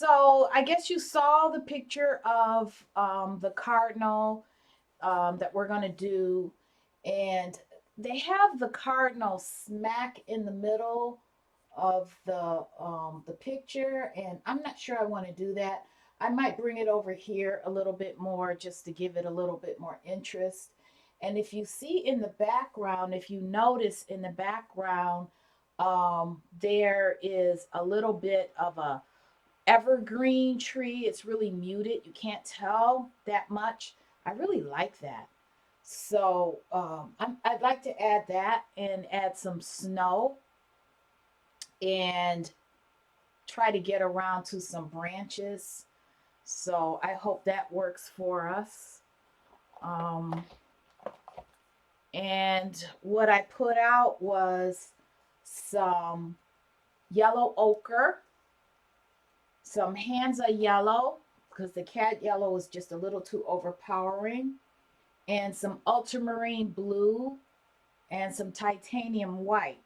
So I guess you saw the picture of the Cardinal that we're going to do. And they have the Cardinal smack in the middle of the picture. And I'm not sure I want to do that. I might bring it over here a little bit more just to give it a little bit more interest. And if you see in the background, if you notice in the background, there is a little bit of a evergreen tree. It's really muted. You can't tell that much. I really like that. So I'd like to add that and add some snow and try to get around to some branches. So I hope that works for us. Um, and what I put out was some yellow ochre, some Hansa Yellow, because the Cad Yellow is just a little too overpowering, and some Ultramarine Blue, and some Titanium White.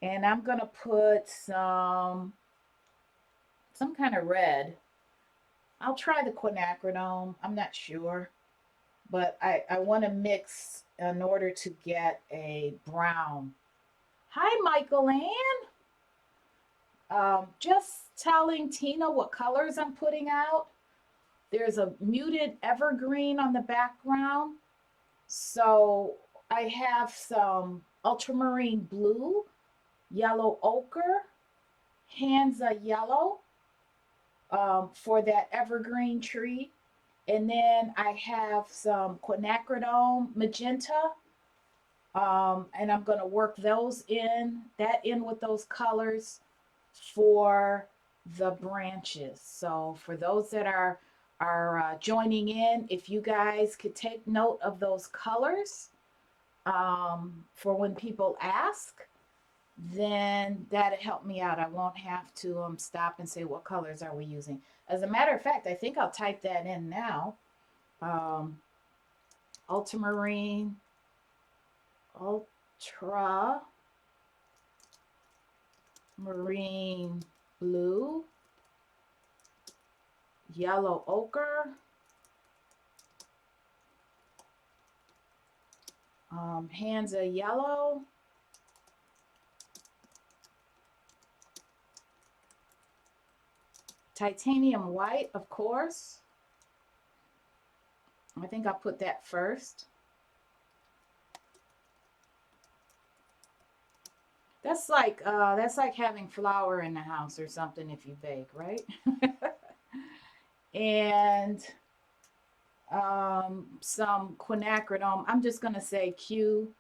And I'm going to put some kind of red. I'll try the Quinacridone. I'm not sure. But I want to mix in order to get a brown. Hi, Michael Ann. Just telling Tina what colors I'm putting out. There's a muted evergreen on the background. So I have some ultramarine blue, yellow ochre, Hansa Yellow for that evergreen tree. And then I have some Qinacradone Magenta. And I'm going to work that in with those colors for the branches. So for those that are joining in, if you guys could take note of those colors for when people ask, then that'll help me out. I won't have to stop and say what colors are we using. As a matter of fact, I think I'll type that in now. Um, Ultramarine, Ultramarine Blue, Yellow Ochre, Hansa Yellow, Titanium White, of course. I think I'll put that first. That's like having flour in the house or something if you bake, right? And some quinacridone. I'm just gonna say Q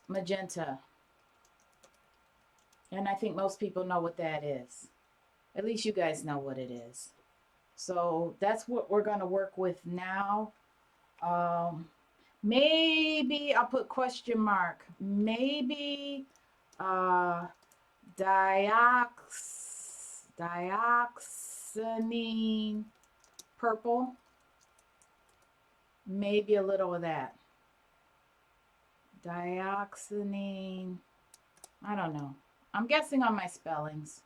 magenta, and I think most people know what that is. At least you guys know what it is. So that's what we're gonna work with now. Um, Maybe I'll put question mark. Maybe uh, dioxanine purple. Maybe a little of that. Dioxanine. I don't know. I'm guessing on my spellings.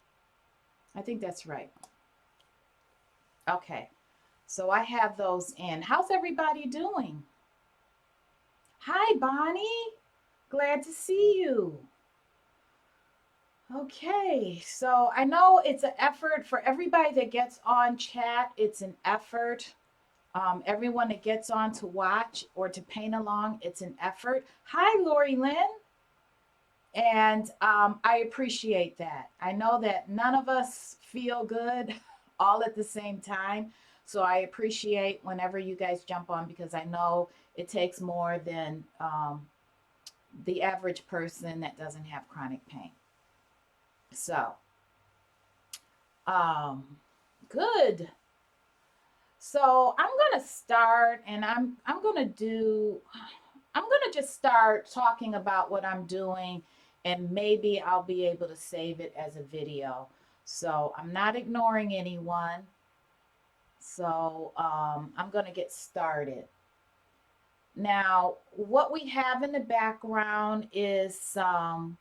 I think that's right. Okay. So I have those in. How's everybody doing? Hi, Bonnie. Glad to see you. Okay, so I know it's an effort for everybody that gets on chat. It's an effort. Everyone that gets on to watch or to paint along, it's an effort. Hi, Lori Lynn. And I appreciate that. I know that none of us feel good all at the same time. So I appreciate whenever you guys jump on because I know it takes more than the average person that doesn't have chronic pain. So, um, good. So I'm gonna start, and I'm gonna just start talking about what I'm doing, and maybe I'll be able to save it as a video. So I'm not ignoring anyone. So I'm gonna get started. Now, what we have in the background is some.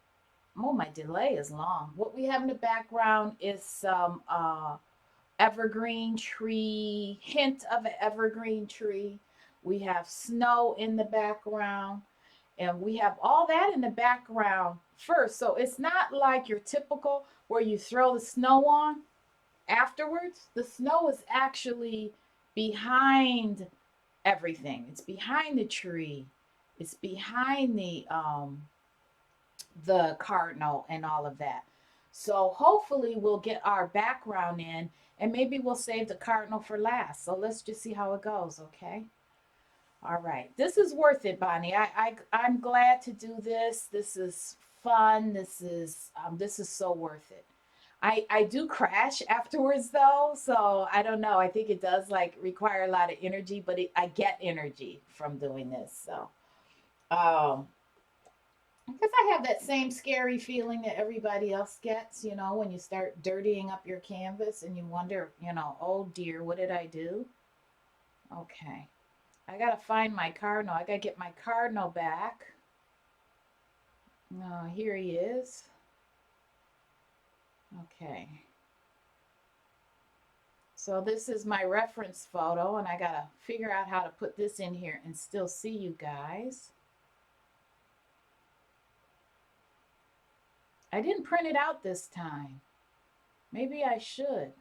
Oh, my delay is long. What we have in the background is some evergreen tree, hint of an evergreen tree. We have snow in the background, and we have all that in the background first. So it's not like your typical where you throw the snow on afterwards. The snow is actually behind everything. It's behind the tree. It's behind the cardinal and all of that. So hopefully we'll get our background in, and maybe we'll save the cardinal for last. So let's just see how it goes, okay? All right. This is worth it, Bonnie. I'm glad to do this. This is fun. This is so worth it. I do crash afterwards though, so I don't know. I think it does like require a lot of energy, but I get energy from doing this. So um because I have that same scary feeling that everybody else gets, when you start dirtying up your canvas and you wonder, oh dear, what did I do? Okay. I gotta find my cardinal. I gotta get my cardinal back. Here he is. Okay. So this is my reference photo, and I gotta figure out how to put this in here and still see you guys. I didn't print it out this time. Maybe I should.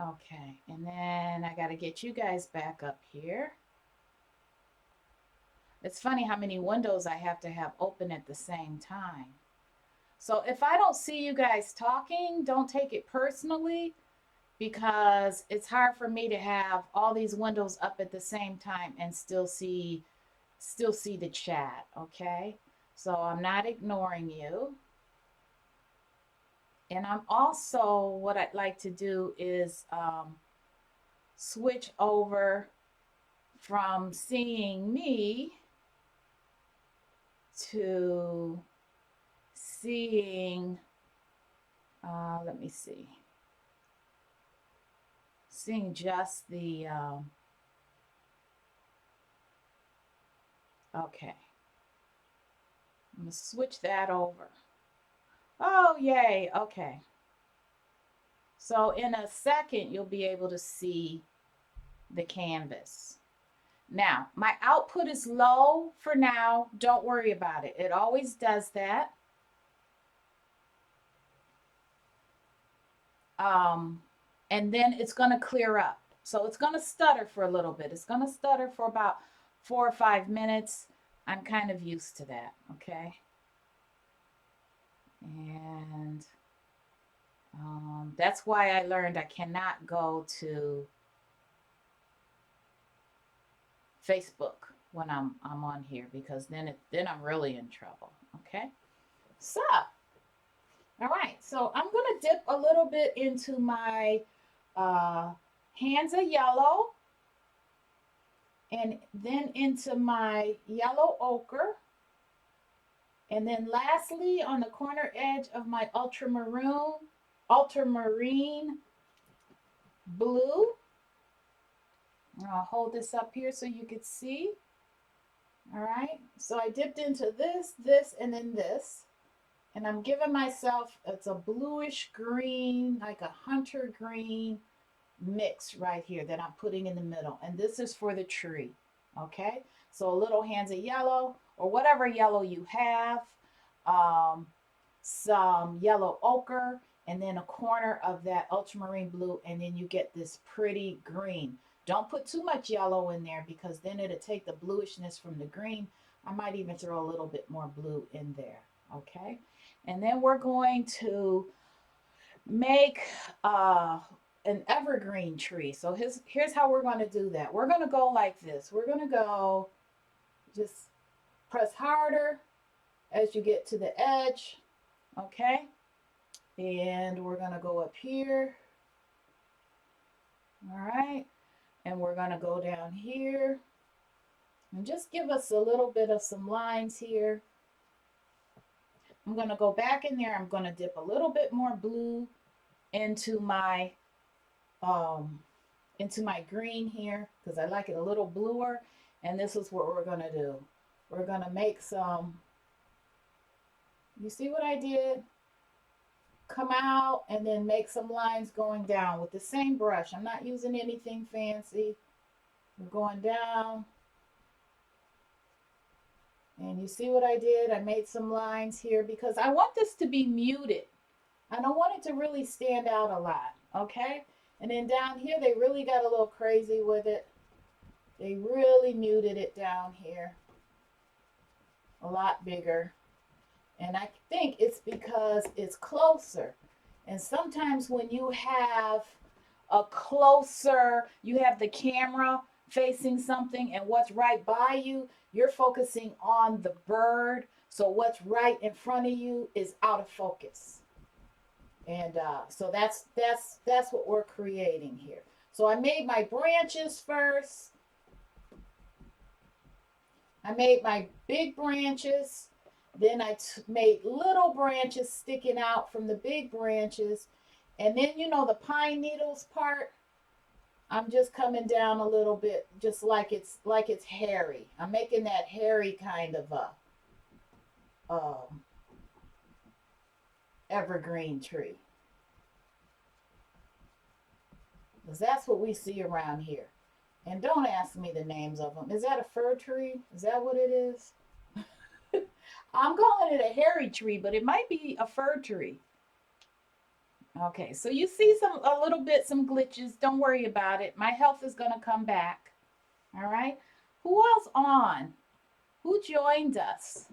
Okay, and then I gotta get you guys back up here. It's funny how many windows I have to have open at the same time. So if I don't see you guys talking, don't take it personally, because it's hard for me to have all these windows up at the same time and still see the chat, okay? So I'm not ignoring you. And I'm also, what I'd like to do is switch over from seeing me to seeing, let me see, seeing just the, okay. I'm going to switch that over. Oh, yay. Okay. So in a second, you'll be able to see the canvas. Now, my output is low for now. Don't worry about it. It always does that. And then it's going to clear up. So it's going to stutter for a little bit. It's going to stutter for about 4 or 5 minutes. I'm kind of used to that, okay? And that's why I learned I cannot go to Facebook when I'm on here, because then I'm really in trouble, okay? So, all right, so I'm gonna dip a little bit into my Hansa Yellow, and then into my Yellow Ochre, and then lastly on the corner edge of my Ultramarine Blue. I'll hold this up here so you can see. All right, so I dipped into this, and then this. And I'm giving myself, it's a bluish green, like a hunter green mix right here that I'm putting in the middle. And this is for the tree, okay? So a little Hansa Yellow, or whatever yellow you have, some Yellow Ochre, and then a corner of that Ultramarine Blue, and then you get this pretty green. Don't put too much yellow in there, because then it'll take the bluishness from the green. I might even throw a little bit more blue in there, okay? And then we're going to make an evergreen tree. So here's how we're going to do that. We're going to go like this. We're going to go, just press harder as you get to the edge, okay? And we're going to go up here. All right. And we're going to go down here. And just give us a little bit of some lines here. I'm going to go back in there. I'm going to dip a little bit more blue into my green here, because I like it a little bluer. And this is what we're going to do. We're going to make some, you see what I did? come out and then make some lines going down with the same brush. I'm not using anything fancy. We're going down. And you see what I did? I made some lines here because I want this to be muted. I don't want it to really stand out a lot, okay? And then down here, they really got a little crazy with it. They really muted it down here. A lot bigger. And I think it's because it's closer. And sometimes when you have a closer, you have the camera facing something and what's right by you, you're focusing on the bird. So what's right in front of you is out of focus. And so that's what we're creating here. So I made my branches first. I made my big branches. Then I made little branches sticking out from the big branches. And then, you know, the pine needles part, I'm just coming down a little bit, just like it's hairy. I'm making that hairy kind of a evergreen tree. Because that's what we see around here. And don't ask me the names of them. Is that a fir tree? Is that what it is? I'm calling it a hairy tree, but it might be a fir tree. Okay, so you see a little bit, some glitches. Don't worry about it. My health is going to come back. All right. Who else on? Who joined us?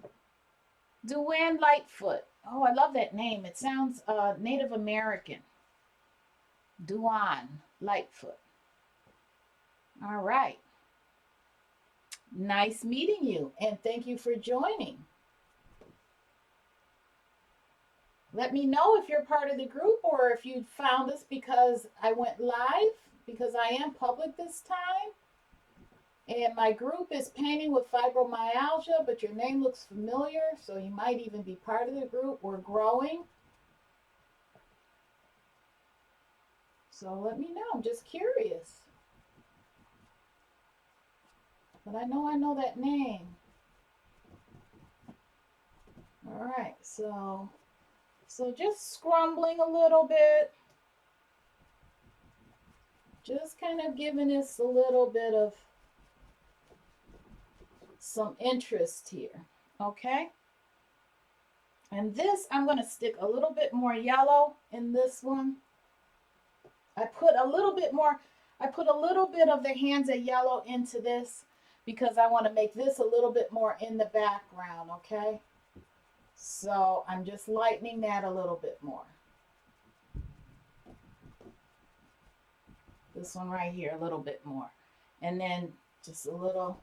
Duane Lightfoot. Oh, I love that name. It sounds Native American. Duane Lightfoot. All right. Nice meeting you, and thank you for joining. Let me know if you're part of the group or if you found us because I went live, because I am public this time. And my group is Painting with Fibromyalgia, but your name looks familiar, so you might even be part of the group. We're growing. So let me know. I'm just curious. But I know that name. All right, so just scrumbling a little bit. Just kind of giving us a little bit of some interest here, okay? And this, I'm going to stick a little bit more yellow in this one. I put a little bit of the Hansa Yellow into this because I want to make this a little bit more in the background, okay? So I'm just lightening that a little bit more. This one right here, a little bit more. And then just a little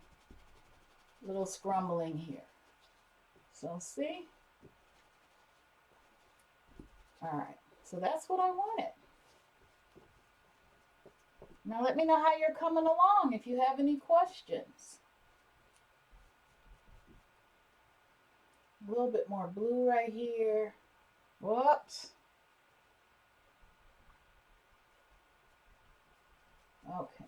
scrumbling here. So see? All right, so that's what I wanted. Now let me know how you're coming along if you have any questions. A little bit more blue right here. Whoops. Okay.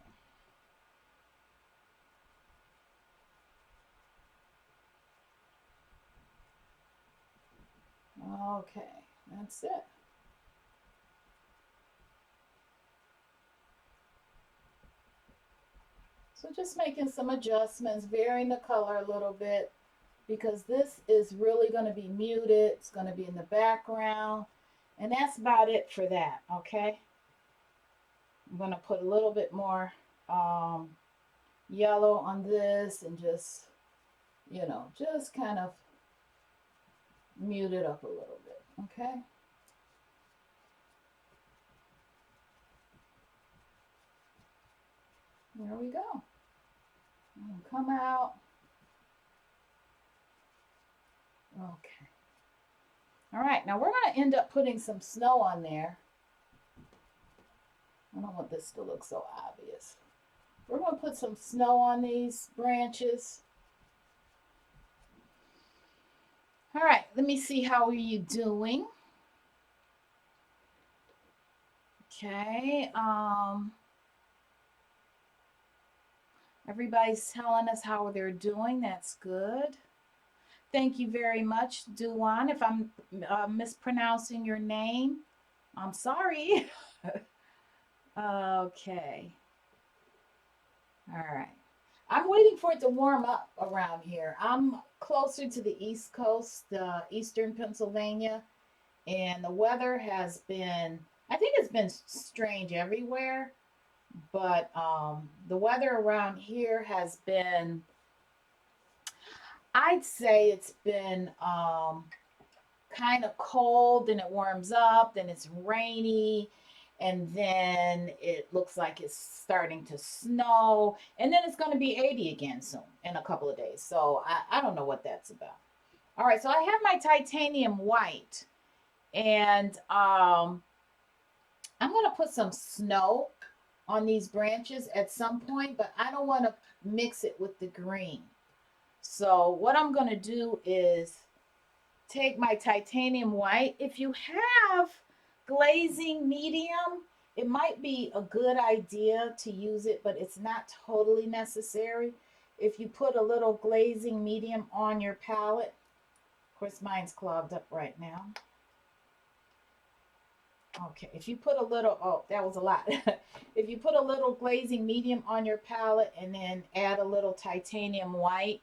Okay, that's it. So just making some adjustments, varying the color a little bit because this is really going to be muted. It's going to be in the background. And that's about it for that, okay? I'm going to put a little bit more yellow on this and just, you know, just kind of mute it up a little bit, okay? There we go. Come out. Okay. All right, now we're going to end up putting some snow on there. I don't want this to look so obvious. We're going to put some snow on these branches. All right, let me see, how are you doing? Okay, everybody's telling us how they're doing. That's good. Thank you very much, Duan. If I'm mispronouncing your name, I'm sorry. Okay. All right. I'm waiting for it to warm up around here. I'm closer to the East Coast, Eastern Pennsylvania, and the weather has been, I think it's been strange everywhere, but the weather around here has been, I'd say it's been kind of cold, then it warms up, then it's rainy, and then it looks like it's starting to snow, and then it's going to be 80 again soon in a couple of days. So I don't know what that's about. All right, so I have my titanium white, and I'm going to put some snow on these branches at some point, but I don't want to mix it with the green. So what I'm going to do is take my titanium white. If you have glazing medium, it might be a good idea to use it, but it's not totally necessary. If you put a little glazing medium on your palette, of course mine's clogged up right now. Okay, if you put a little, oh, that was a lot. If you put a little glazing medium on your palette and then add a little titanium white,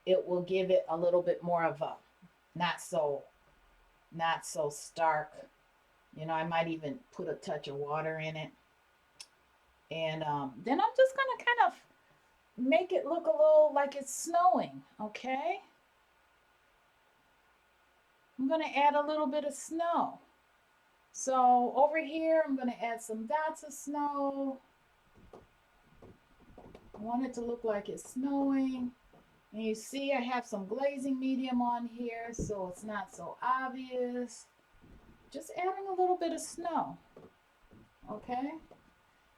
it will give it a little bit more of a not so stark. You know, I might even put a touch of water in it. And then I'm just gonna kind of make it look a little like it's snowing, okay? I'm gonna add a little bit of snow. So over here, I'm gonna add some dots of snow. I want it to look like it's snowing. And you see I have some glazing medium on here, so it's not so obvious. Just adding a little bit of snow, okay?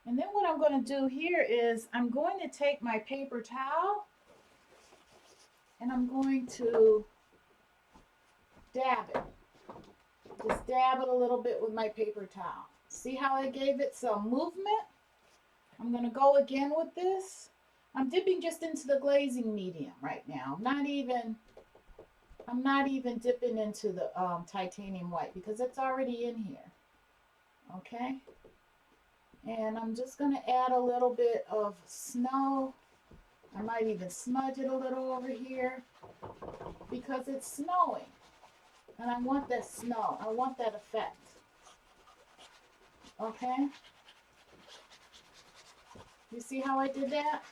And then what I'm going to do here is I'm going to take my paper towel and I'm going to dab it. Just dab it a little bit with my paper towel. See how I gave it some movement? I'm going to go again with this. I'm dipping just into the glazing medium right now. I'm not even dipping into the titanium white because it's already in here. Okay? And I'm just going to add a little bit of snow. I might even smudge it a little over here because it's snowing. And I want that snow. I want that effect. Okay? You see how I did that?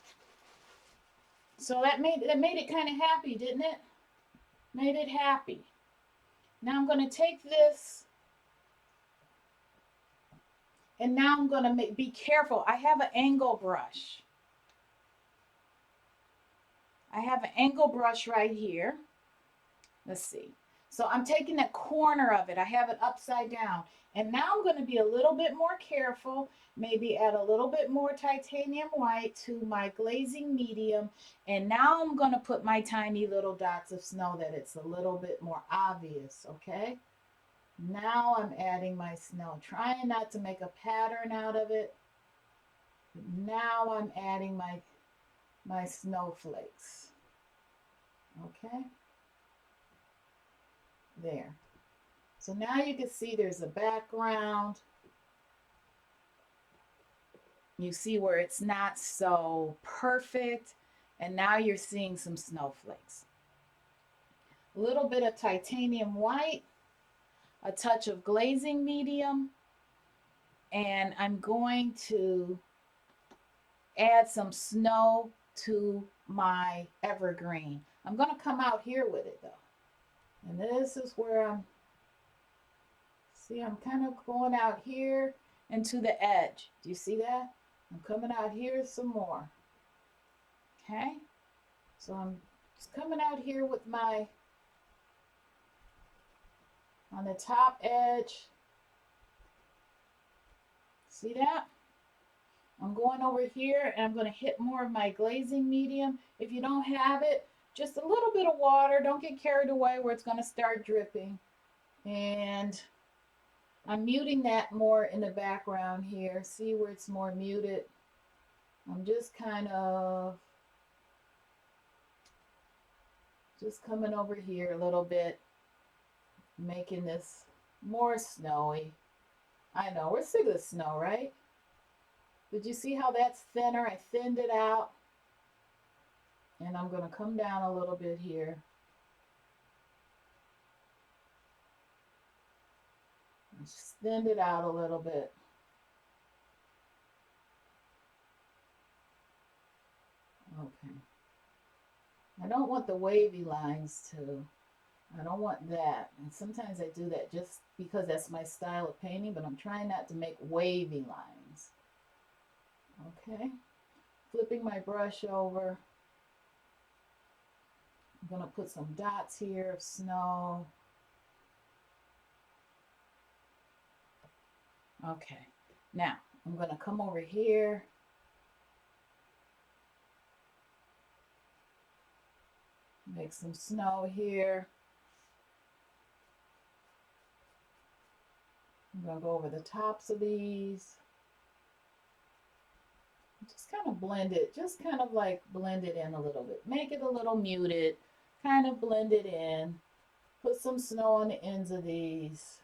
So that made it kind of happy, didn't it? Made it happy. Now I'm going to take this and now I'm going to be careful. I have an angle brush. I have an angle brush right here. Let's see. So I'm taking the corner of it. I have it upside down. And now I'm going to be a little bit more careful. Maybe add a little bit more titanium white to my glazing medium. And now I'm going to put my tiny little dots of snow that it's a little bit more obvious, okay? Now I'm adding my snow, trying not to make a pattern out of it. Now I'm adding my snowflakes, okay? There. So now you can see there's a background. You see where it's not so perfect. And now you're seeing some snowflakes. A little bit of titanium white, a touch of glazing medium, and I'm going to add some snow to my evergreen. I'm going to come out here with it though. And this is where I'm kind of going out here and to the edge. Do you see that? I'm coming out here some more. Okay? So I'm just coming out here with on the top edge. See that? I'm going over here and I'm going to hit more of my glazing medium. If you don't have it, just a little bit of water. Don't get carried away where it's going to start dripping. And I'm muting that more in the background here. See where it's more muted? I'm just kind of Just coming over here a little bit, making this more snowy. I know, we're sick of the snow, right? Did you see how that's thinner? I thinned it out. And I'm going to come down a little bit here. Just thinned it out a little bit. Okay. I don't want the wavy lines too. I don't want that. And sometimes I do that just because that's my style of painting, but I'm trying not to make wavy lines. Okay. Flipping my brush over. I'm going to put some dots here of snow. Okay. Now, I'm going to come over here. Make some snow here. I'm going to go over the tops of these. Just kind of blend it, just kind of like blend it in a little bit. Make it a little muted, kind of blend it in. Put some snow on the ends of these.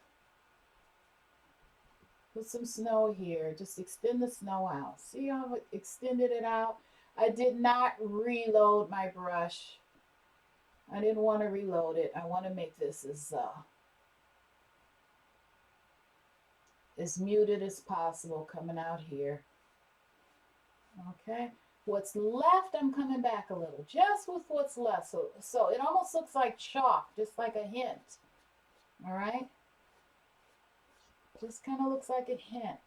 Put some snow here. Just extend the snow out. See how I extended it out? I did not reload my brush. I didn't want to reload it. I want to make this as muted as possible coming out here. Okay, what's left, I'm coming back a little, just with what's left. So it almost looks like chalk, just like a hint. All right, just kind of looks like a hint.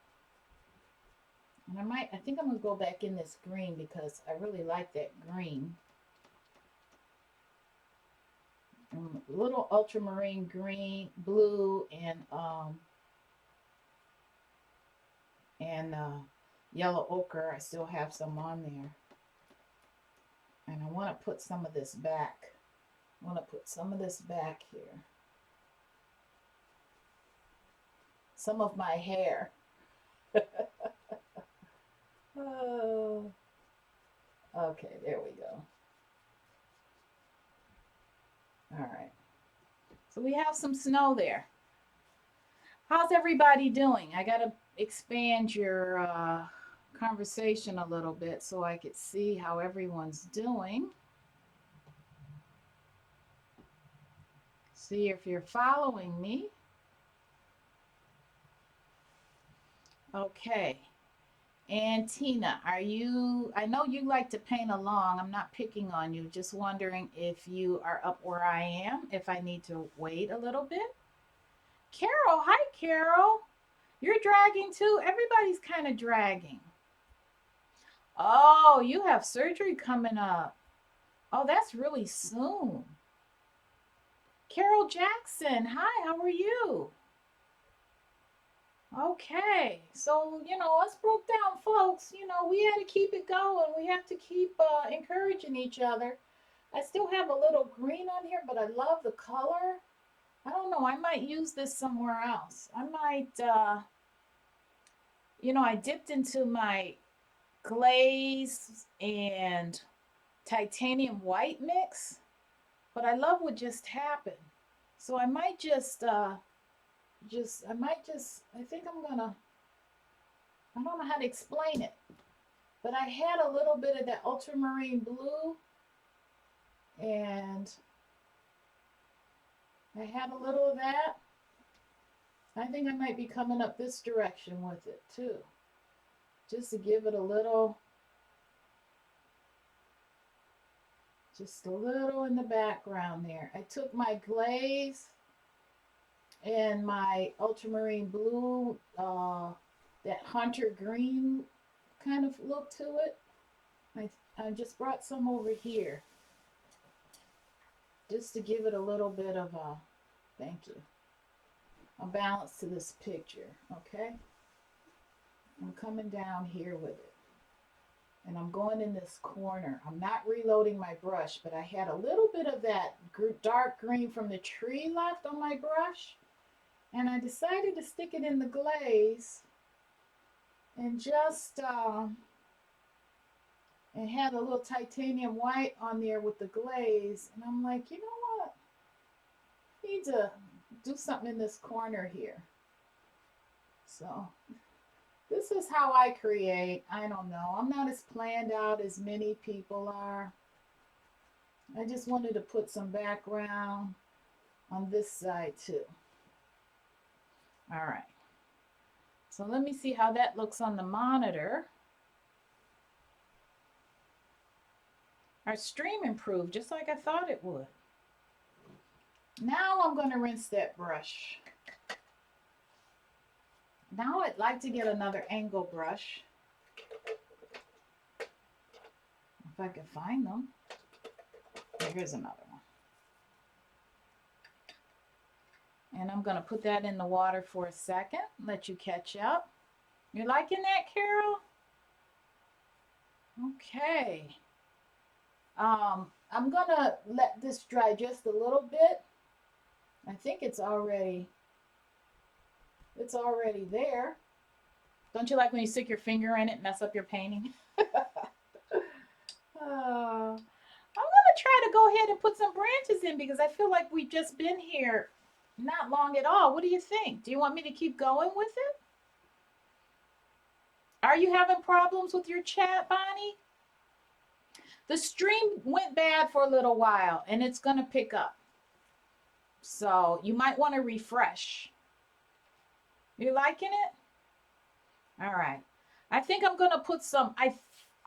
And I think I'm gonna go back in this green because I really like that green. A little ultramarine green, blue, and yellow ochre. I still have some on there. And I want to put some of this back. I want to put some of this back here. Some of my hair. Oh. Okay, there we go. All right. So we have some snow there. How's everybody doing? I got to expand your conversation a little bit so I could see how everyone's doing. See if you're following me. Okay. And Tina, are you, I know you like to paint along. I'm not picking on you, just wondering if you are up where I am, if I need to wait a little bit. Carol, hi Carol. You're dragging too? Everybody's kind of dragging. Oh, you have surgery coming up. Oh, that's really soon. Carol Jackson, hi, how are you? Okay, so, us broke down folks, we had to keep it going. We have to keep encouraging each other. I still have a little green on here, but I love the color. I don't know, I might use this somewhere else. I might, I dipped into my glaze and titanium white mix, but I love what just happened. So I might I think I don't know how to explain it, but I had a little bit of that ultramarine blue, and I had a little of that. I think I might be coming up this direction with it too, just to give it a little, just a little in the background there. I took my glaze and my ultramarine blue, that hunter green kind of look to it. I just brought some over here just to give it a little bit of a, thank you, a balance to this picture, okay? I'm coming down here with it. And I'm going in this corner. I'm not reloading my brush, but I had a little bit of that dark green from the tree left on my brush. And I decided to stick it in the glaze and just It had a little titanium white on there with the glaze. And I'm like, you know what? I need to do something in this corner here. So this is how I create. I don't know. I'm not as planned out as many people are. I just wanted to put some background on this side too. All right. So let me see how that looks on the monitor. Our stream improved just like I thought it would. Now I'm going to rinse that brush. Now I'd like to get another angle brush. If I can find them. Here's another one. And I'm going to put that in the water for a second. Let you catch up. You liking that, Carol? Okay. I'm going to let this dry just a little bit. I think it's already there. Don't you like when you stick your finger in it, mess up your painting? I'm going to try to go ahead and put some branches in because I feel like we've just been here not long at all. What do you think? Do you want me to keep going with it? Are you having problems with your chat, Bonnie? The stream went bad for a little while and it's going to pick up. So you might want to refresh. You liking it? All right. I think I'm going to put some,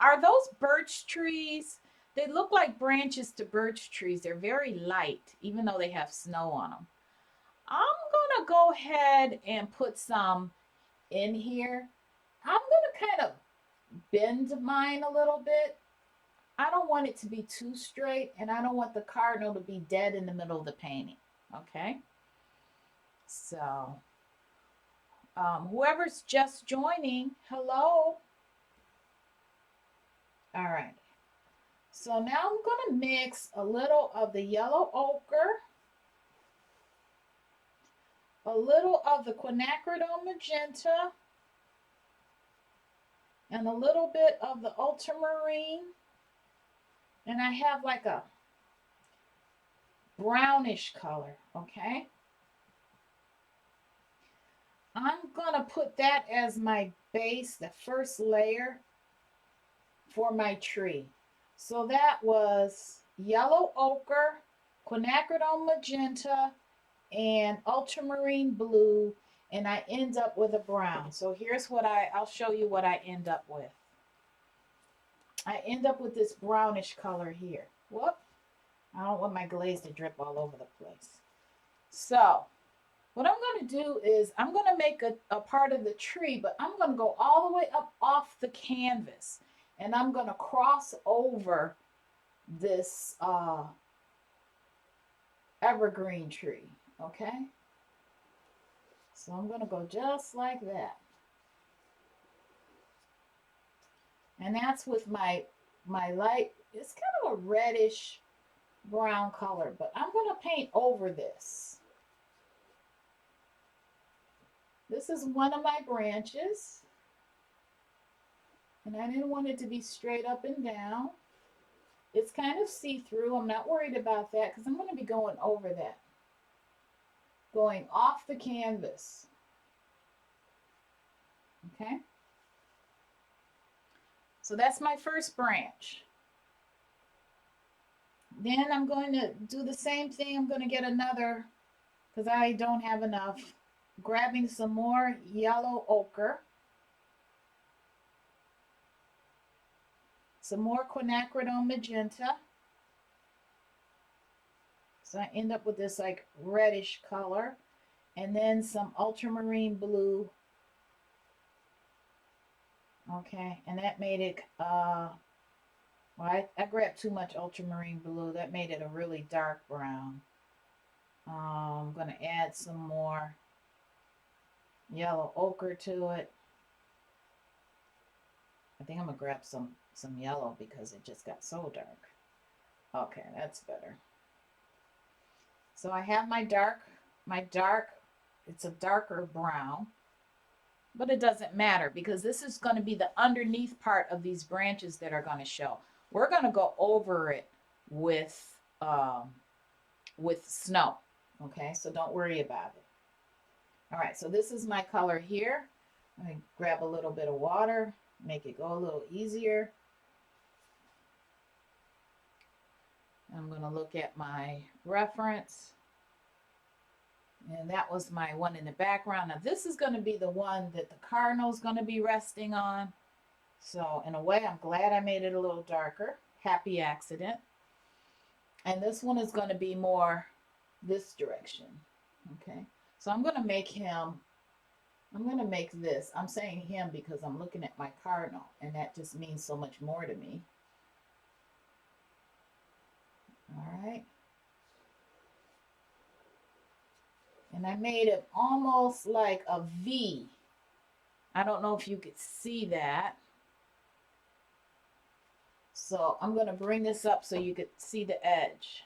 are those birch trees? They look like branches to birch trees. They're very light, even though they have snow on them. I'm going to go ahead and put some in here. I'm going to kind of bend mine a little bit. I don't want it to be too straight, and I don't want the cardinal to be dead in the middle of the painting. Okay? So, whoever's just joining, hello. All right. So now I'm going to mix a little of the yellow ochre, a little of the Qinacradone Magenta, and a little bit of the Ultramarine. And I have like a brownish color, okay? I'm going to put that as my base, the first layer for my tree. So that was yellow ochre, Qinacradone Magenta, and Ultramarine Blue, and I end up with a brown. So here's what I'll show you what I end up with. I end up with this brownish color here. Whoop. I don't want my glaze to drip all over the place. So what I'm going to do is I'm going to make a part of the tree, but I'm going to go all the way up off the canvas. And I'm going to cross over this evergreen tree. Okay? So I'm going to go just like that. And that's with my light, it's kind of a reddish brown color, but I'm going to paint over this. This is one of my branches. And I didn't want it to be straight up and down. It's kind of see-through. I'm not worried about that because I'm going to be going over that. Going off the canvas. Okay? So that's my first branch. Then I'm going to do the same thing. I'm going to get another, because I don't have enough, grabbing some more yellow ochre. Some more Qinacradone Magenta. So I end up with this like reddish color. And then some Ultramarine Blue. Okay, and that made it, well, I grabbed too much Ultramarine Blue. That made it a really dark brown. I'm going to add some more yellow ochre to it. I think I'm going to grab some yellow because it just got so dark. Okay, that's better. So I have my dark, it's a darker brown. but it doesn't matter because this is going to be the underneath part of these branches that are going to show. We're going to go over it with snow. Okay, so don't worry about it. All right, so this is my color here. I grab a little bit of water, make it go a little easier. I'm going to look at my reference. And that was my one in the background. Now this is going to be the one that the Cardinal is going to be resting on. So in a way, I'm glad I made it a little darker. Happy accident. And this one is going to be more this direction. Okay. So I'm going to make him, I'm going to make this. I'm saying him because I'm looking at my Cardinal. And that just means so much more to me. All right. And I made it almost like a V. I don't know if you could see that. So I'm going to bring this up so you could see the edge.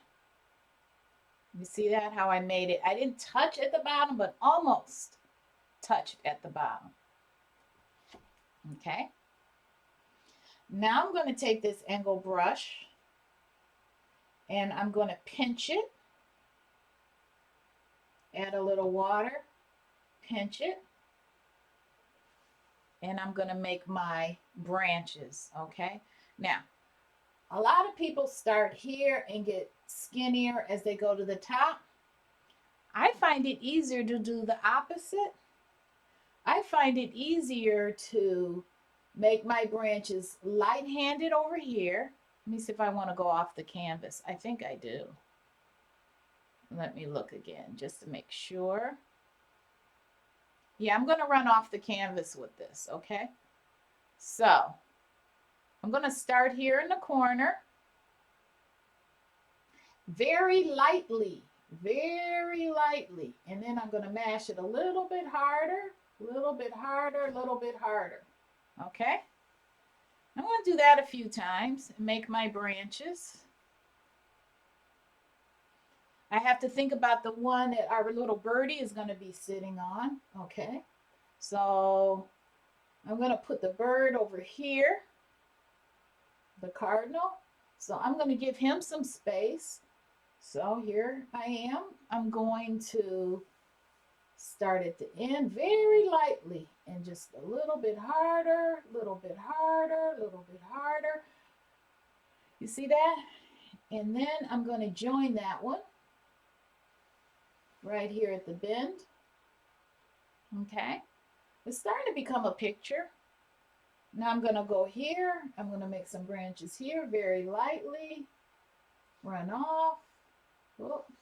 You see that? How I made it. I didn't touch at the bottom, but almost touched at the bottom. Okay. Now I'm going to take this angle brush and I'm going to pinch it. Add a little water, pinch it, and I'm going to make my branches, okay? Now, a lot of people start here and get skinnier as they go to the top. I find it easier to do the opposite. I find it easier to make my branches light-handed over here. Let me see if I want to go off the canvas. I think I do. Let me look again just to make sure. Yeah, I'm going to run off the canvas with this, okay? So, I'm going to start here in the corner. Very lightly, and then I'm going to mash it a little bit harder, a little bit harder, a little bit harder, okay? I'm going to do that a few times and make my branches. I have to think about the one that our little birdie is going to be sitting on. Okay. So I'm going to put the bird over here, the Cardinal. So I'm going to give him some space. So here I am. I'm going to start at the end very lightly and just a little bit harder, a little bit harder, a little bit harder. You see that? And then I'm going to join that one right here at the bend. Okay, it's starting to become a picture. Now I'm going to go here. I'm going to make some branches here very lightly. Run off. Oops.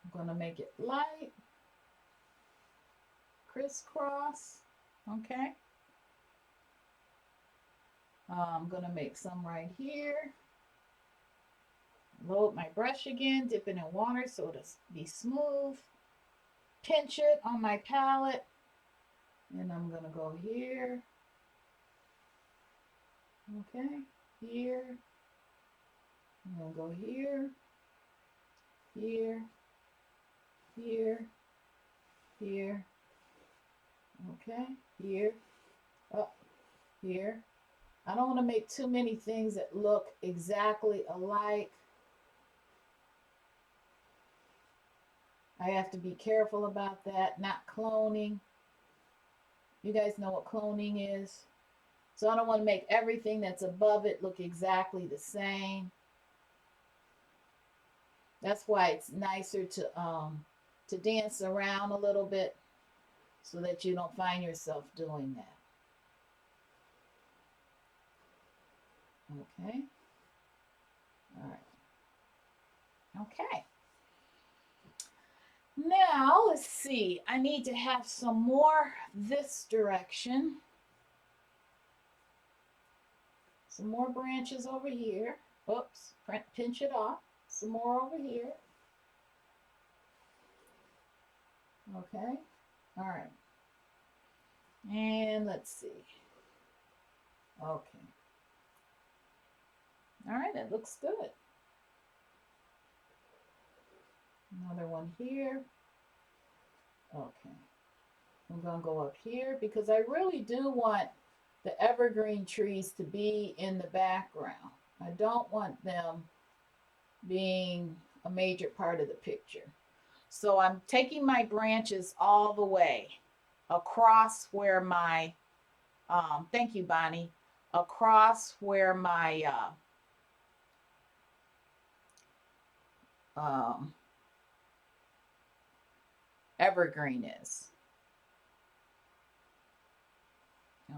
I'm going to make it light. Crisscross. Okay. I'm going to make some right here. Load my brush again, dip it in water so it'll be smooth. Pinch it on my palette. And I'm going to go here. Okay, here. I'm going to go here, here, here, here. Okay, here, up, here. I don't want to make too many things that look exactly alike. I have to be careful about that, not cloning. You guys know what cloning is. So I don't want to make everything that's above it look exactly the same. That's why it's nicer to dance around a little bit so that you don't find yourself doing that. Okay. All right. Okay. Now, let's see. I need to have some more this direction. Some more branches over here. Oops, pinch it off. Some more over here. Okay. All right. And let's see. Okay. All right, that looks good. Another one here. Okay. I'm going to go up here because I really do want the evergreen trees to be in the background. I don't want them being a major part of the picture. So I'm taking my branches all the way across where my, thank you, Bonnie, across where my evergreen is.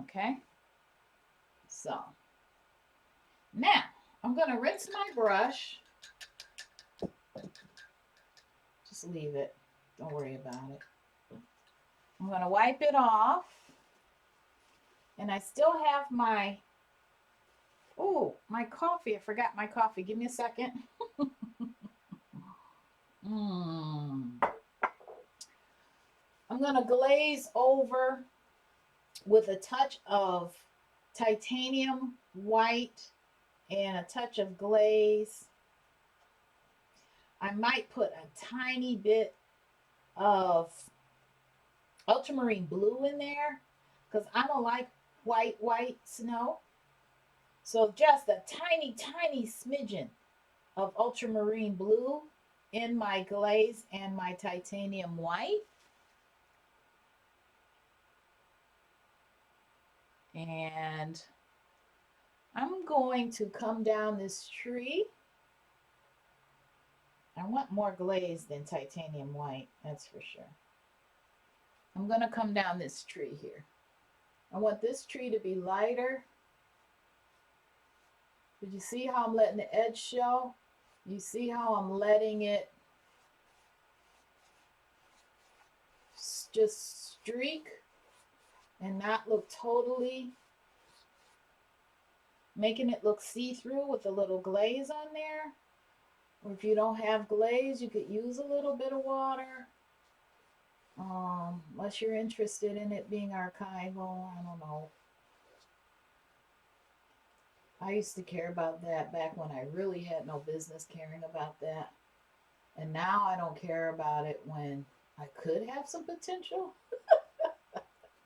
Okay, so now I'm going to rinse my brush. Just leave it. Don't worry about it. I'm going to wipe it off. And I still have my, oh, my coffee. I forgot my coffee. Give me a second. I'm going to glaze over with a touch of titanium white and a touch of glaze. I might put a tiny bit of ultramarine blue in there because I don't like white snow. So just a tiny smidgen of ultramarine blue in my glaze and my titanium white. And I'm going to come down this tree. I want more glaze than titanium white, that's for sure. I'm going to come down this tree here. I want this tree to be lighter. Did you see how I'm letting the edge show? You see how I'm letting it just streak and not look totally, making it look see-through with a little glaze on there. Or if you don't have glaze, you could use a little bit of water. Unless you're interested in it being archival, I don't know. I used to care about that back when I really had no business caring about that. And now I don't care about it when I could have some potential.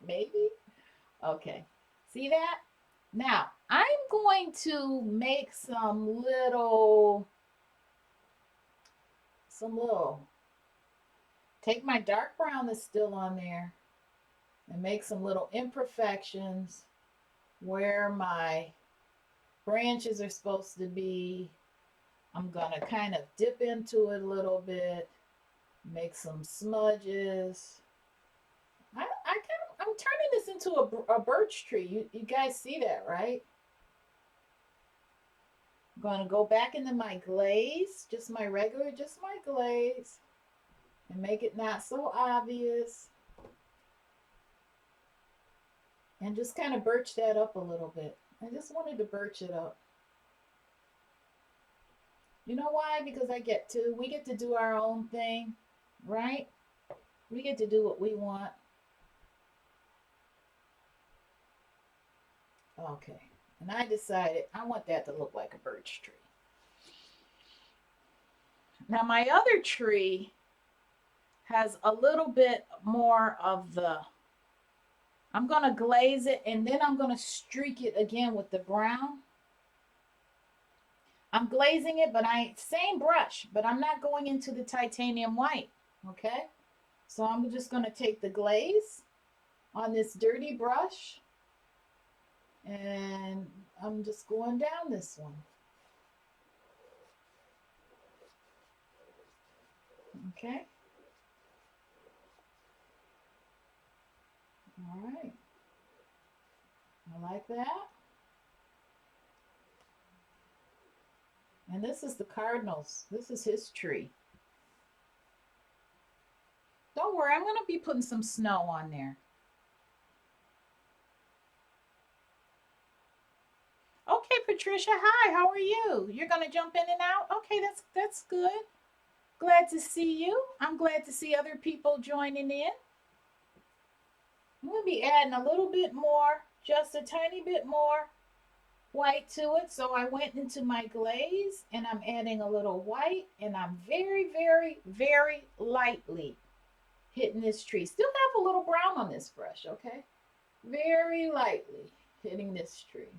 Maybe. Okay. See that? Now, I'm going to make some little, take my dark brown that's still on there and make some little imperfections where my branches are supposed to be. I'm going to kind of dip into it a little bit, make some smudges. I'm turning this into a birch tree. You guys see that, right? I'm going to go back into my glaze, just my glaze, and make it not so obvious. And just kind of birch that up a little bit. I just wanted to birch it up. You know why? Because we get to do our own thing, right? We get to do what we want. Okay, and I decided I want that to look like a birch tree. Now my other tree has a little bit more of the, I'm going to glaze it and then I'm going to streak it again with the brown. I'm glazing it, but same brush, but I'm not going into the titanium white, okay? So I'm just going to take the glaze on this dirty brush and I'm just going down this one. Okay. All right. I like that. And this is the Cardinal's. This is his tree. Don't worry, I'm going to be putting some snow on there. Okay, Patricia, hi, how are you? You're going to jump in and out? Okay, that's good. Glad to see you. I'm glad to see other people joining in. I'm going to be adding a little bit more, just a tiny bit more white to it. So I went into my glaze and I'm adding a little white and I'm very, very, very lightly hitting this tree. Still have a little brown on this brush, okay? Very lightly hitting this tree.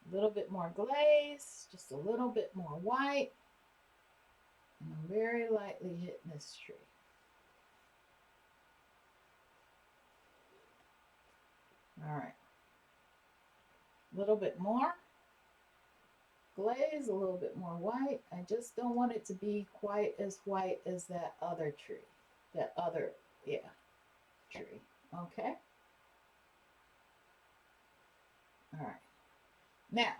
A little bit more glaze, just a little bit more white. And I'm very lightly hitting this tree. All right. A little bit more glaze, a little bit more white. I just don't want it to be quite as white as that other tree. That other, yeah, tree. Okay. All right. Now,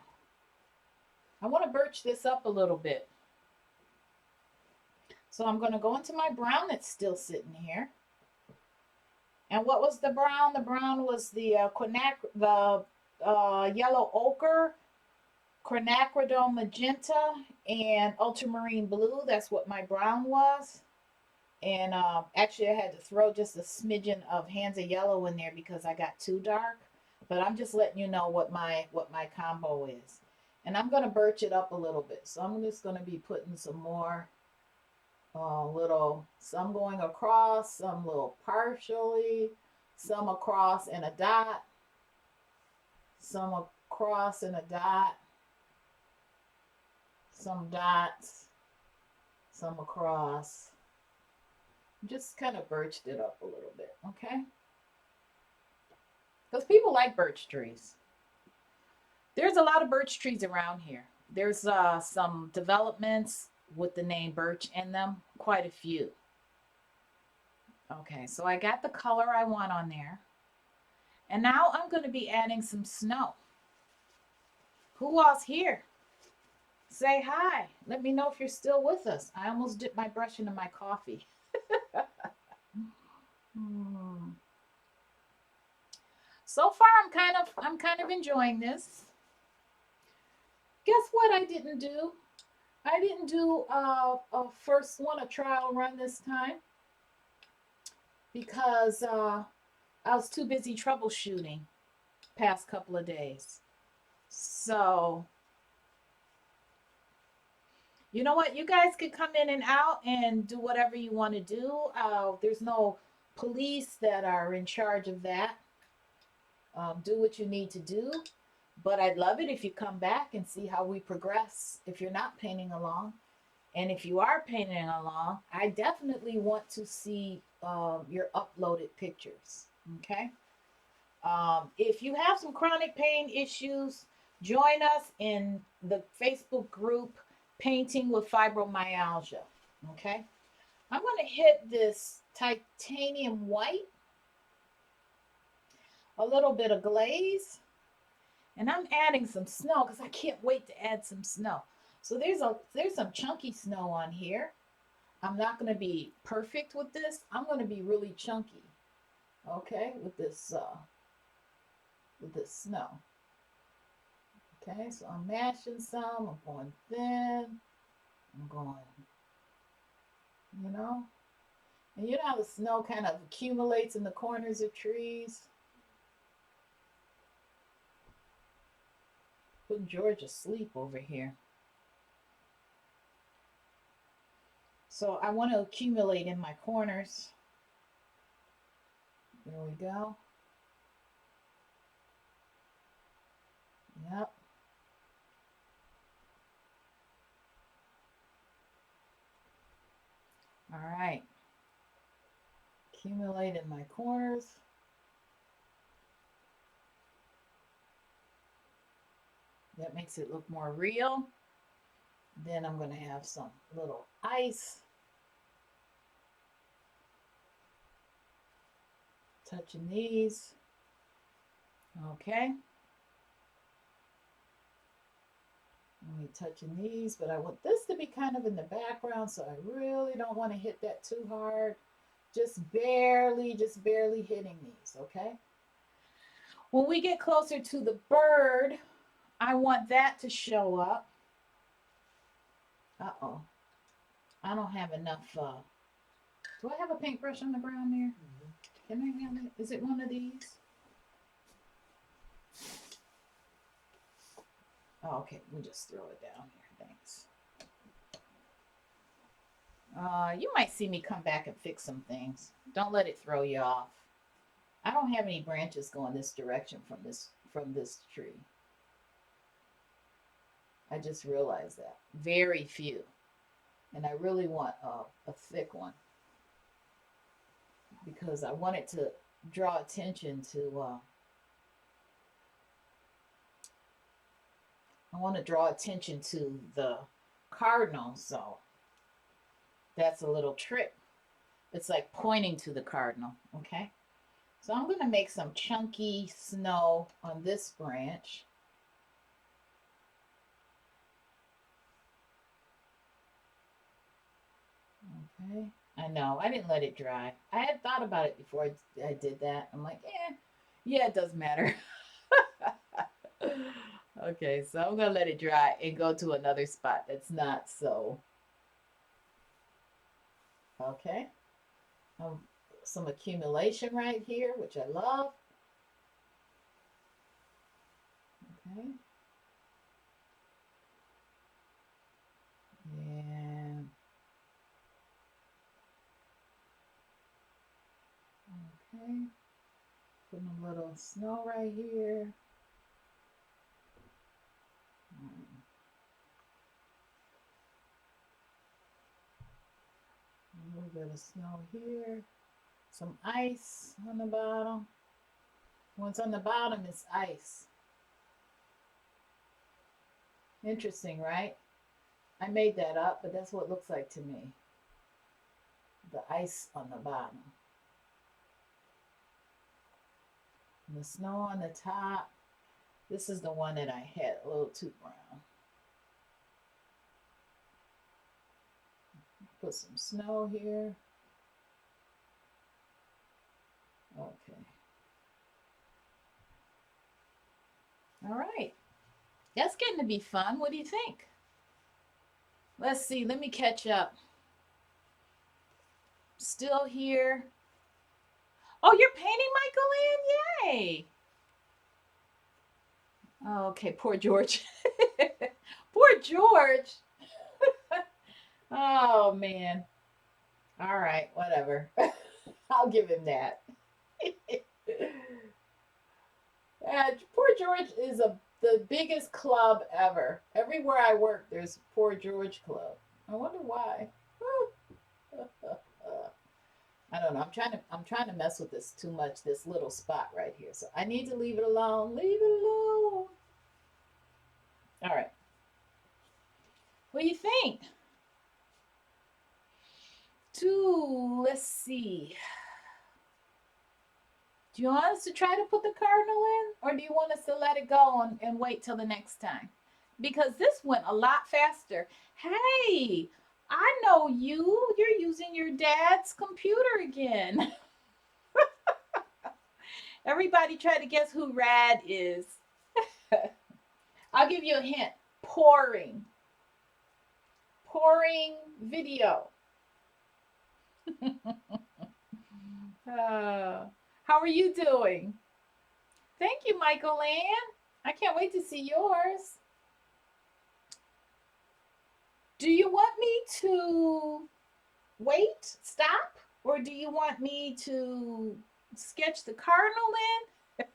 I want to birch this up a little bit. So I'm going to go into my brown that's still sitting here. And what was the brown? The brown was the Yellow Ochre, Qinacradone Magenta, and Ultramarine Blue. That's what my brown was. And actually, I had to throw just a smidgen of Hansa Yellow in there because I got too dark. But I'm just letting you know what my combo is. And I'm going to birch it up a little bit. So I'm just going to be putting some more some going across, some little partially, some across and a dot, some across and a dot, some dots, some across. Just kind of birched it up a little bit, okay? Because people like birch trees. There's a lot of birch trees around here. There's some developments with the name Birch in them, quite a few. Okay, so I got the color I want on there. And now I'm going to be adding some snow. Who all's here? Say hi. Let me know if you're still with us. I almost dipped my brush into my coffee. So far I'm kind of enjoying this. Guess what I didn't do? I didn't do a trial run this time because I was too busy troubleshooting past couple of days. So, you know what? You guys can come in and out and do whatever you want to do. There's no police that are in charge of that. Do what you need to do. But I'd love it if you come back and see how we progress if you're not painting along. And if you are painting along, I definitely want to see your uploaded pictures, okay? If you have some chronic pain issues, join us in the Facebook group, Painting with Fibromyalgia, okay? I'm going to hit this titanium white, a little bit of glaze, and I'm adding some snow because I can't wait to add some snow. So there's some chunky snow on here. I'm not going to be perfect with this. I'm going to be really chunky, okay, with this snow. Okay, so I'm mashing some. I'm going thin. I'm going, you know. And you know how the snow kind of accumulates in the corners of trees? Putting George asleep over here. So I want to accumulate in my corners. There we go. Yep. All right. Accumulate in my corners. That makes it look more real. Then I'm going to have some little ice. Touching these. Okay. I'm touching these, but I want this to be kind of in the background, so I really don't want to hit that too hard. Just barely hitting these, okay? When we get closer to the bird, I want that to show up. Uh-oh. I don't have enough. Do I have a paintbrush on the ground there? Can I have it? Is it one of these? Oh, okay. We'll just throw it down here. Thanks. You might see me come back and fix some things. Don't let it throw you off. I don't have any branches going this direction from this tree. I just realized that. Very few. And I really want a thick one because I wanted to draw attention to the cardinal, so that's a little trick. It's like pointing to the cardinal, okay? So I'm going to make some chunky snow on this branch. Okay, I know, I didn't let it dry. I had thought about it before I did that. I'm like, yeah, it doesn't matter. Okay, so I'm gonna let it dry and go to another spot that's not so. Okay, some accumulation right here, which I love. Okay, and okay, putting a little snow right here. A little bit of snow here. Some ice on the bottom. What's on the bottom is ice. Interesting, right? I made that up, but that's what it looks like to me. The ice on the bottom. And the snow on the top. This is the one that I had a little too brown. Put some snow here. Okay. All right. That's getting to be fun. What do you think? Let's see. Let me catch up. Still here. Oh, you're painting Michael Ann? Yay. Okay, poor George. Poor George. Oh, man. All right, whatever. I'll give him that. Poor George is the biggest club ever. Everywhere I work, there's Poor George Club. I wonder why. I don't know. I'm trying to mess with this too much. This little spot right here. So I need to leave it alone. Leave it alone. All right. What do you think? Let's see. Do you want us to try to put the cardinal in, or do you want us to let it go and wait till the next time? Because this went a lot faster. Hey, I know you. You're using your dad's computer again. Everybody try to guess who Rad is. I'll give you a hint. Pouring video. How are you doing? Thank you, Michael Ann. I can't wait to see yours. Do you want me to wait, stop, or do you want me to sketch the cardinal in?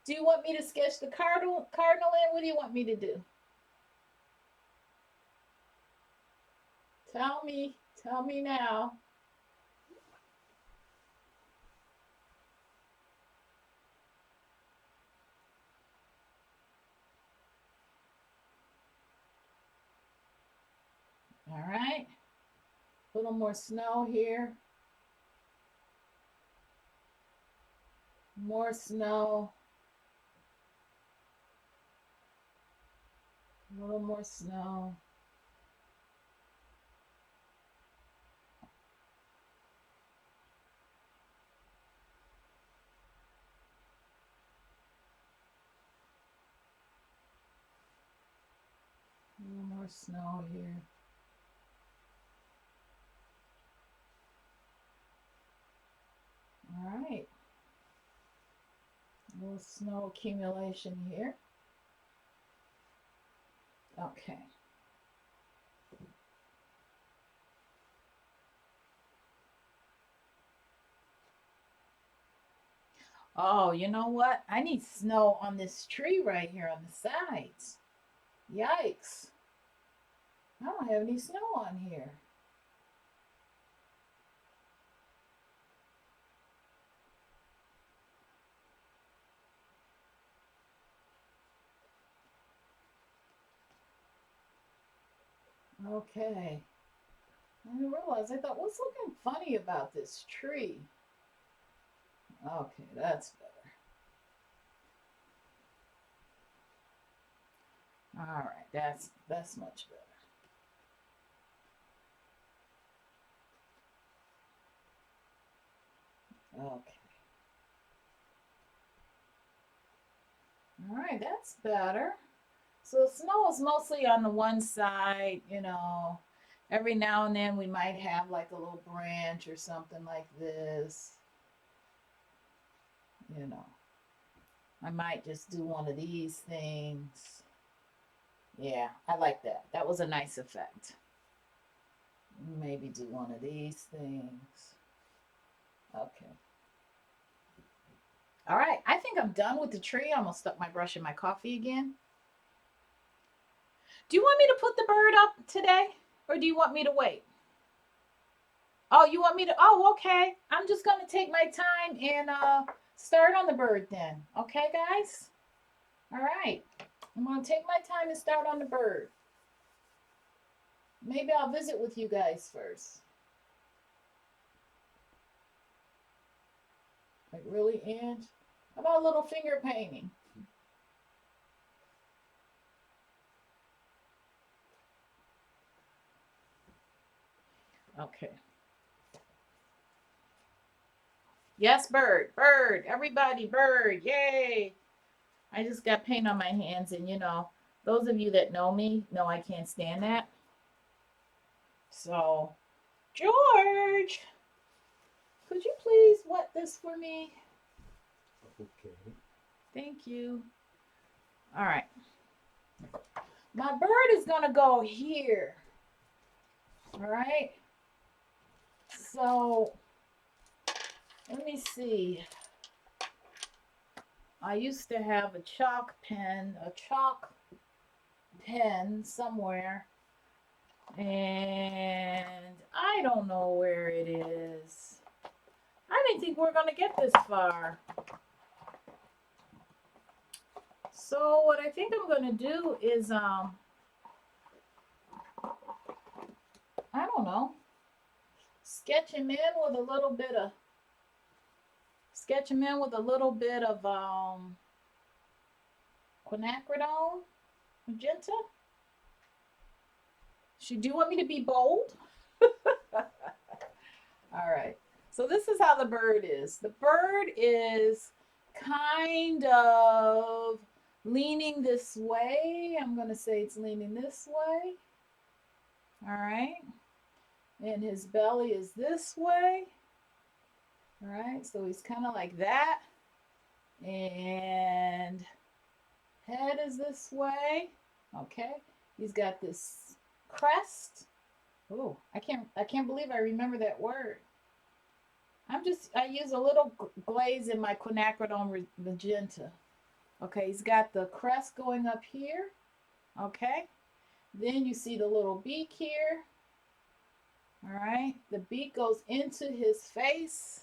Do you want me to sketch the cardinal in? What do you want me to do? Tell me now. All right. A little more snow here. More snow. A little more snow. A little more snow here. All right. A little snow accumulation here. Okay. Oh, you know what? I need snow on this tree right here on the sides. Yikes. I don't have any snow on here. Okay. I didn't realize. I thought, what's looking funny about this tree? Okay, that's better. All right, that's much better. Okay. All right, that's better. So snow is mostly on the one side, you know. Every now and then we might have like a little branch or something like this, you know. I might just do one of these things. Yeah, I like that. That was a nice effect. Maybe do one of these things. Okay. All right, I think I'm done with the tree. I'm gonna stuck my brush in my coffee again. Do you want me to put the bird up today? Or do you want me to wait? Oh, you want me to? Oh, okay. I'm just gonna take my time and start on the bird then. Okay, guys? All right. I'm gonna take my time and start on the bird. Maybe I'll visit with you guys first. Like really, Ange? How about a little finger painting? Okay. Yes, bird, bird, everybody, bird, yay. I just got paint on my hands, and you know, those of you that know me know I can't stand that. So, George, could you please wet this for me? Okay. Thank you. All right. My bird is going to go here. All right. So, let me see. I used to have a chalk pen somewhere, and I don't know where it is. I didn't think we were going to get this far. So what I think I'm going to do is I don't know, sketch him in with a little bit of Qinacradone Magenta. Do you want me to be bold? All right. So this is how the bird is. The bird is kind of leaning this way. I'm going to say it's leaning this way. All right. And his belly is this way. All right. So he's kind of like that. And head is this way. Okay. He's got this crest. Oh, I can't believe I remember that word. I use a little glaze in my Quinacridone Magenta. Okay, he's got the crest going up here. Okay, then you see the little beak here. All right, the beak goes into his face.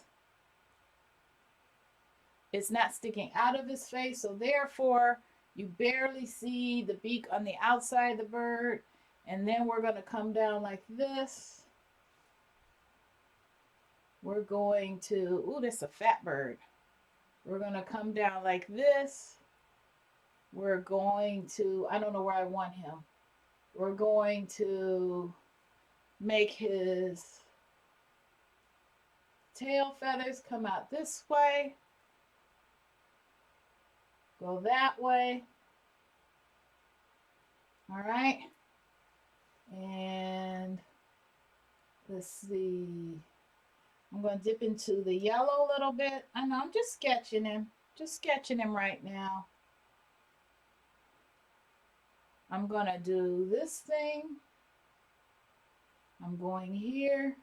It's not sticking out of his face, so therefore you barely see the beak on the outside of the bird. And then we're going to come down like this. We're going to, ooh, that's a fat bird. We're going to come down like this. We're going to, I don't know where I want him. We're going to make his tail feathers come out this way. Go that way. All right. And let's see. I'm going to dip into the yellow a little bit. I know, I'm just sketching him. Just sketching him right now. I'm going to do this thing. I'm going here.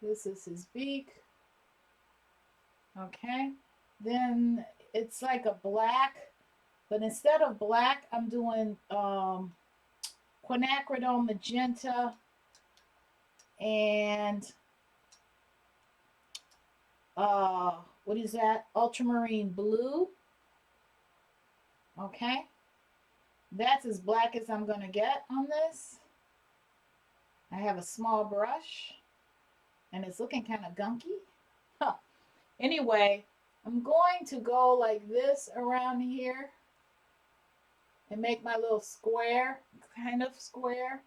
This is his beak. Okay. Then it's like a black, but instead of black, I'm doing Qinacradone Magenta and what is that? Ultramarine Blue. Okay. That's as black as I'm going to get on this. I have a small brush and it's looking kind of gunky. Huh. Anyway, I'm going to go like this around here and make my little square, kind of square.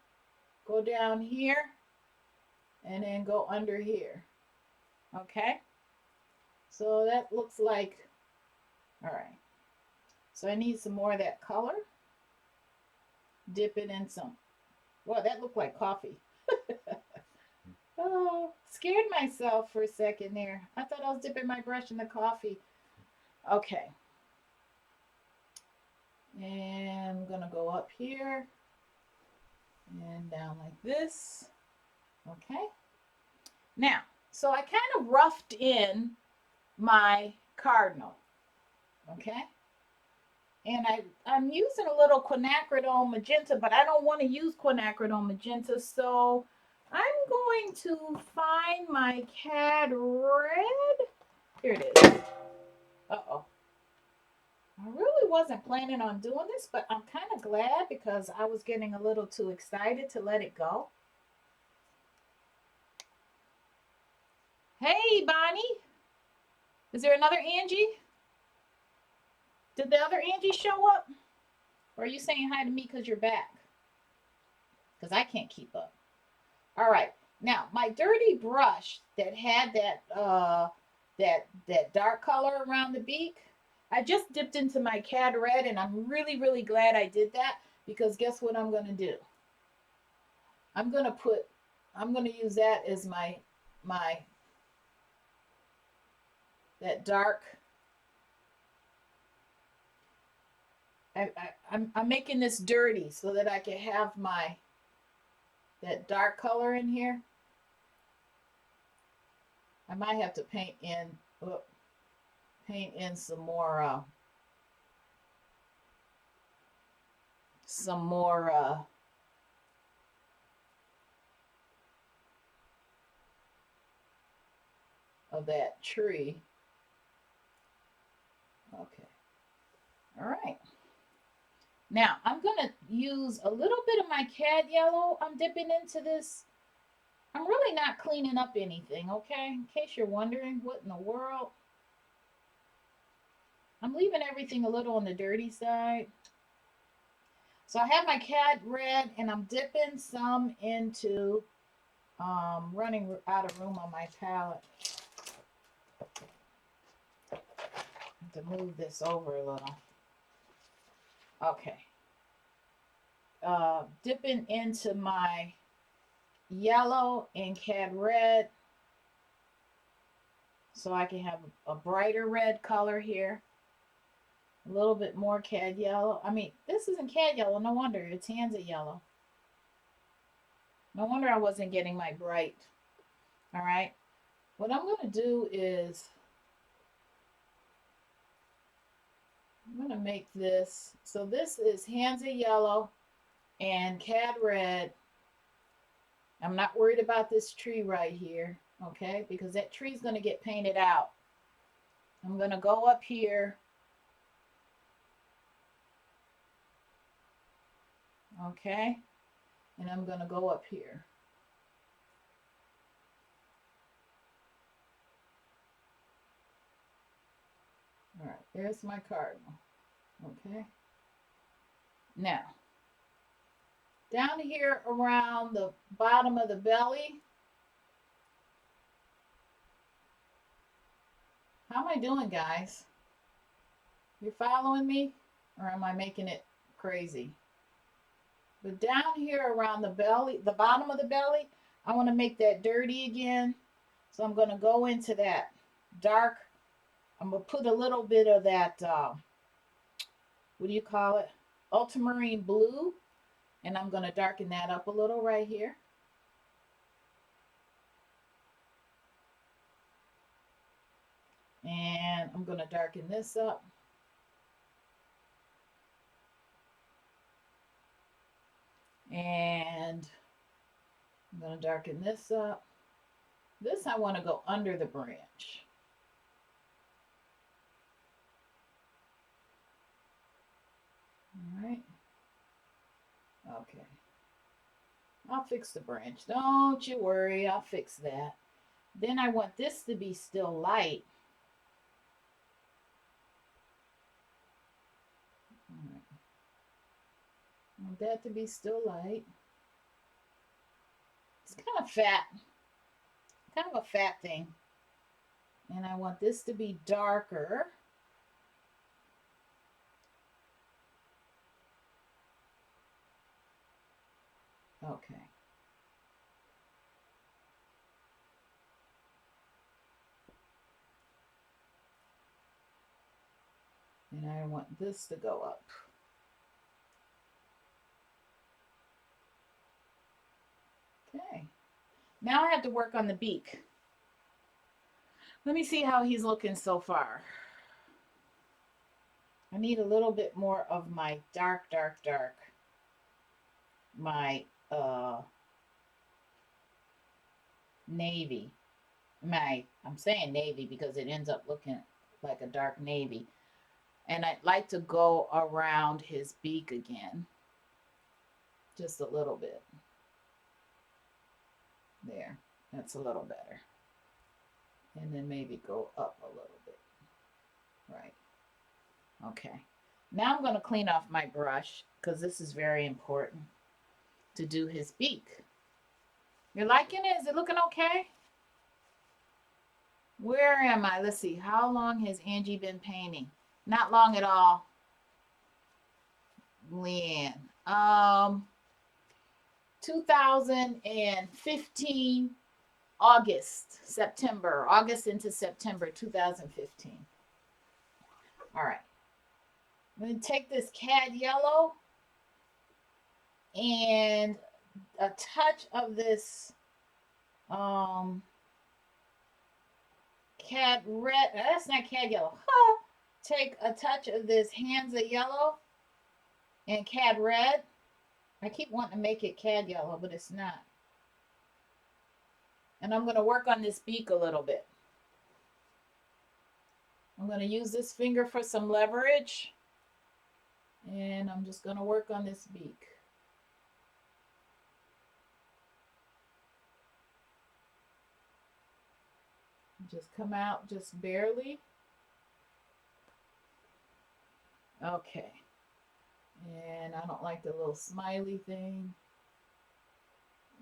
Go down here and then go under here. Okay? So that looks like, all right. So I need some more of that color. Dip it in some, well, that looked like coffee. Oh, scared myself for a second there. I thought I was dipping my brush in the coffee. Okay. And I'm going to go up here and down like this. Okay. Now, so I kind of roughed in my Cardinal. Okay. And I'm using a little Qinacradone Magenta, but I don't want to use Qinacradone Magenta, so I'm going to find my Cad Red. Here it is. Uh-oh. I really wasn't planning on doing this, but I'm kind of glad because I was getting a little too excited to let it go. Hey, Bonnie. Is there another Angie? Did the other Angie show up? Or are you saying hi to me because you're back? Because I can't keep up. All right. Now, my dirty brush that had that dark color around the beak, I just dipped into my Cad Red, and I'm really, really glad I did that because guess what I'm going to do? I'm going to use that as my that dark. I'm making this dirty so that I can have that dark color in here. I might have to paint in some more of that tree. Okay. All right. Now, I'm going to use a little bit of my Cad Yellow. I'm dipping into this. I'm really not cleaning up anything, okay? In case you're wondering what in the world. I'm leaving everything a little on the dirty side. So I have my Cad Red, and I'm dipping some into, running out of room on my palette. I have to move this over a little. Okay. Dipping into my yellow and Cad Red so I can have a brighter red color here. A little bit more Cad Yellow. I mean, this isn't Cad Yellow. No wonder. It's Hansa Yellow. No wonder I wasn't getting my bright. All right. What I'm going to do is I'm going to make this. So this is Hansa Yellow and Cad Red. I'm not worried about this tree right here, okay? Because that tree is going to get painted out. I'm going to go up here. Okay? And I'm going to go up here. All right, there's my Cardinal. Okay? Now, down here around the bottom of the belly. How am I doing, guys? You following me? Or am I making it crazy? But down here around the belly, the bottom of the belly, I want to make that dirty again. So I'm going to go into that dark. I'm going to put a little bit of that, what do you call it? Ultramarine Blue. And I'm going to darken that up a little right here. And I'm going to darken this up. And I'm going to darken this up. This I want to go under the branch. All right. Okay. I'll fix the branch. Don't you worry. I'll fix that. Then I want this to be still light. All right. I want that to be still light. It's kind of fat. Kind of a fat thing. And I want this to be darker. Okay. And I want this to go up. Okay. Now I have to work on the beak. Let me see how he's looking so far. I need a little bit more of my dark. My navy. I'm saying navy because it ends up looking like a dark navy. And I'd like to go around his beak again. Just a little bit. There. That's a little better. And then maybe go up a little bit. Right. Okay. Now I'm going to clean off my brush because this is very important to do his beak. You're liking it? Is it looking okay? Where am I? Let's see. How long has Angie been painting? Not long at all. Leanne. 2015 August into September 2015. All right. I'm going to take this Cad Yellow and a touch of this Cad Red. That's not Cad Yellow. Huh. Take a touch of this Hansa Yellow and Cad Red. I keep wanting to make it Cad Yellow, but it's not. And I'm going to work on this beak a little bit. I'm going to use this finger for some leverage. And I'm just going to work on this beak. Just come out just barely. Okay. And I don't like the little smiley thing.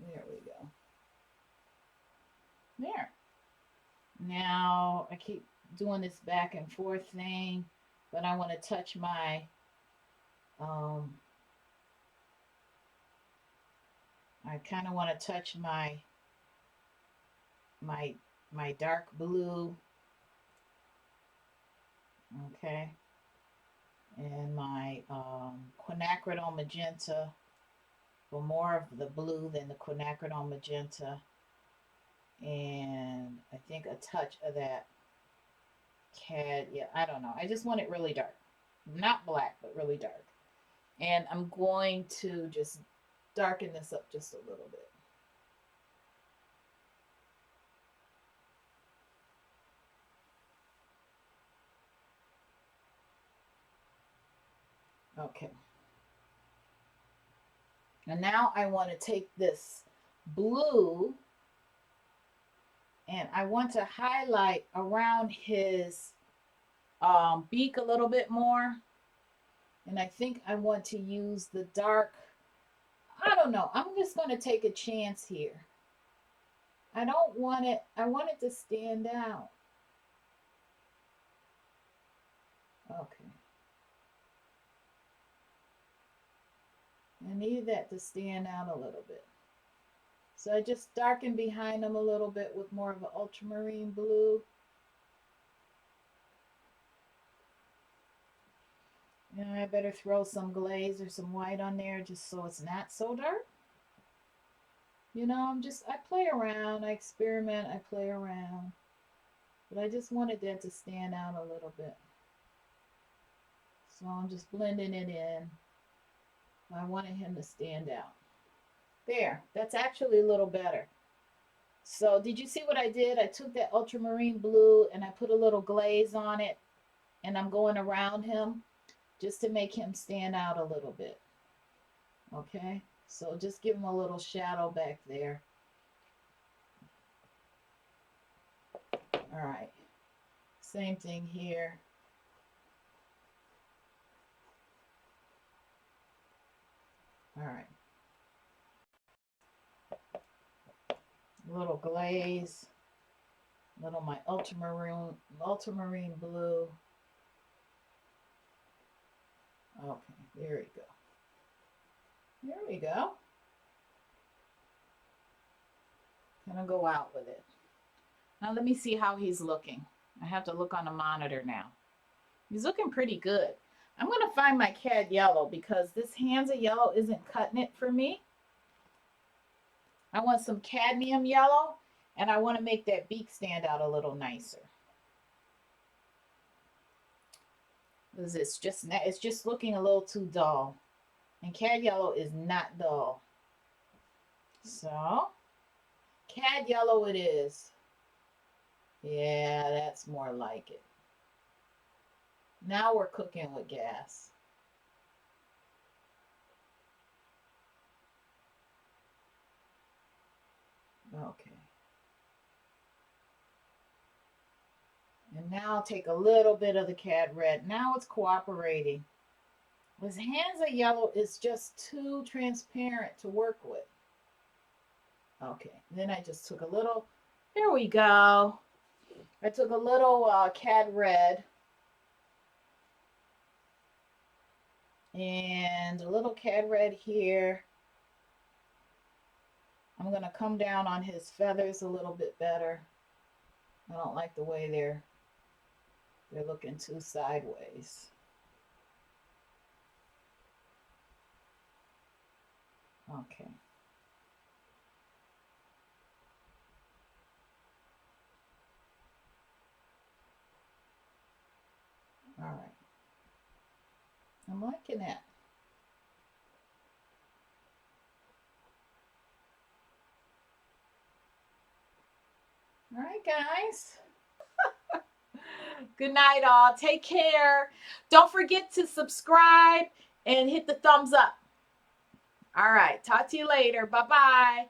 There we go. There. Now I keep doing this back and forth thing, but I want to touch my I kind of want to touch my dark blue. Okay. And my Qinacradone Magenta for more of the blue than the Qinacradone Magenta. And I think a touch of that I don't know. I just want it really dark. Not black, but really dark. And I'm going to just darken this up just a little bit. Okay. And now I want to take this blue and I want to highlight around his beak a little bit more. And I think I want to use the dark, I don't know. I'm just going to take a chance here. I don't want it, I want it to stand out. Okay. I need that to stand out a little bit. So I just darken behind them a little bit with more of an ultramarine blue. And I better throw some glaze or some white on there just so it's not so dark. You know, I play around, I experiment, I play around. But I just wanted that to stand out a little bit. So I'm just blending it in. I wanted him to stand out. There, that's actually a little better. So did you see what I did? I took that ultramarine blue and I put a little glaze on it, and I'm going around him just to make him stand out a little bit. Okay, so just give him a little shadow back there. All right, same thing here. All right, little glaze, little my ultramarine blue. Okay, there we go. There we go. Gonna go out with it. Now let me see how he's looking. I have to look on the monitor now. He's looking pretty good. I'm gonna find my Cad Yellow because this Hansa Yellow isn't cutting it for me. I want some Cadmium Yellow, and I want to make that beak stand out a little nicer. Because it's just looking a little too dull. And Cad Yellow is not dull. So, Cad Yellow it is. Yeah, that's more like it. Now we're cooking with gas. Okay. And now I'll take a little bit of the Cad Red. Now it's cooperating. This Hansa Yellow is just too transparent to work with. Okay, then I just took a little, there we go. I took a little Cad Red and a little Cad Red here. I'm going to come down on his feathers a little bit better. I don't like the way they're looking too sideways. Okay. All right. I'm liking that. All right, guys. Good night, all. Take care. Don't forget to subscribe and hit the thumbs up. All right. Talk to you later. Bye-bye.